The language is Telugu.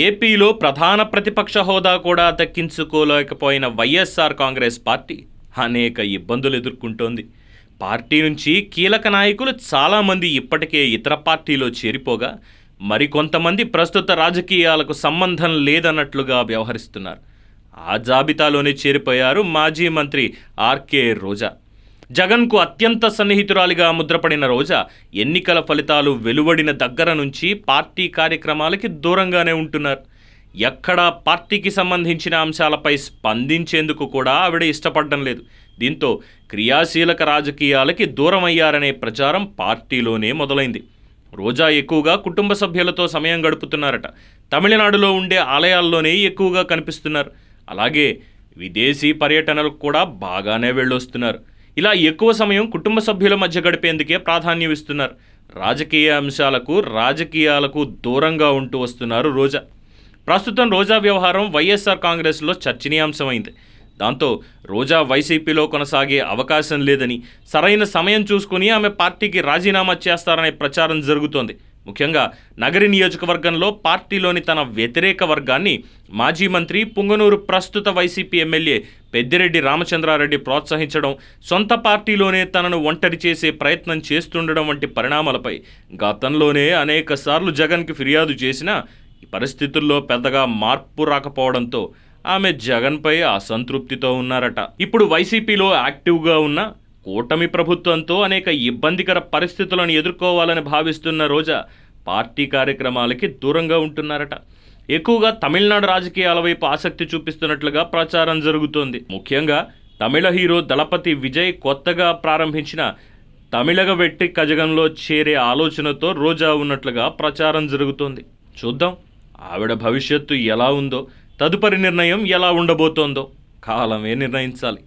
ఏపీలో ప్రధాన ప్రతిపక్ష హోదా కూడా దక్కించుకోలేకపోయిన వైఎస్ఆర్ కాంగ్రెస్ పార్టీ అనేక ఇబ్బందులు ఎదుర్కొంటోంది. పార్టీ నుంచి కీలక నాయకులు చాలామంది ఇప్పటికే ఇతర పార్టీలో చేరిపోగా, మరికొంతమంది ప్రస్తుత రాజకీయాలకు సంబంధం లేదన్నట్లుగా వ్యవహరిస్తున్నారు. ఆ జాబితాలోనే చేరిపోయారు మాజీ మంత్రి ఆర్కే రోజా. జగన్కు అత్యంత సన్నిహితురాలిగా ముద్రపడిన రోజా ఎన్నికల ఫలితాలు వెలువడిన దగ్గర నుంచి పార్టీ కార్యక్రమాలకి దూరంగానే ఉంటున్నారు. ఎక్కడా పార్టీకి సంబంధించిన అంశాలపై స్పందించేందుకు కూడా ఆవిడ ఇష్టపడడం లేదు. దీంతో క్రియాశీలక రాజకీయాలకి దూరం అయ్యారనే ప్రచారం పార్టీలోనే మొదలైంది. రోజా ఎక్కువగా కుటుంబ సభ్యులతో సమయం గడుపుతున్నారట. తమిళనాడులో ఉండే ఆలయాల్లోనే ఎక్కువగా కనిపిస్తున్నారు. అలాగే విదేశీ పర్యటనలకు కూడా బాగానే వెళ్ళొస్తున్నారు. ఇలా ఎక్కువ సమయం కుటుంబ సభ్యుల మధ్య గడిపేందుకే ప్రాధాన్యం ఇస్తున్నారు. రాజకీయ అంశాలకు రాజకీయాలకు దూరంగా ఉంటూ వస్తున్నారు రోజా. ప్రస్తుతం రోజా వ్యవహారం వైఎస్ఆర్ కాంగ్రెస్లో చర్చనీయాంశమైంది. దాంతో రోజా వైసీపీలో కొనసాగే అవకాశం లేదని, సరైన సమయం చూసుకుని ఆమె పార్టీకి రాజీనామా చేస్తారనే ప్రచారం జరుగుతోంది. ముఖ్యంగా నగరి నియోజకవర్గంలో పార్టీలోని తన వ్యతిరేక వర్గాన్ని మాజీ మంత్రి పుంగనూరు ప్రస్తుత వైసీపీ ఎమ్మెల్యే పెద్దిరెడ్డి రామచంద్రారెడ్డి ప్రోత్సహించడం, సొంత పార్టీలోనే తనను ఒంటరి చేసే ప్రయత్నం చేస్తుండడం వంటి పరిణామాలపై గతంలోనే అనేకసార్లు జగన్కి ఫిర్యాదు చేసినా ఈ పరిస్థితుల్లో పెద్దగా మార్పు రాకపోవడంతో ఆమె జగన్పై అసంతృప్తితో ఉన్నారట. ఇప్పుడు వైసీపీలో యాక్టివ్గా ఉన్న కూటమి ప్రభుత్వంతో అనేక ఇబ్బందికర పరిస్థితులను ఎదుర్కోవాలని భావిస్తున్న రోజా పార్టీ కార్యక్రమాలకి దూరంగా ఉంటున్నారట. ఎక్కువగా తమిళనాడు రాజకీయాల వైపు ఆసక్తి చూపిస్తున్నట్లుగా ప్రచారం జరుగుతోంది. ముఖ్యంగా తమిళ హీరో దళపతి విజయ్ కొత్తగా ప్రారంభించిన తమిళగ వెట్టి కజగంలో చేరే ఆలోచనతో రోజా ఉన్నట్లుగా ప్రచారం జరుగుతోంది. చూద్దాం ఆవిడ భవిష్యత్తు ఎలా ఉందో, తదుపరి నిర్ణయం ఎలా ఉండబోతోందో కాలమే నిర్ణయించాలి.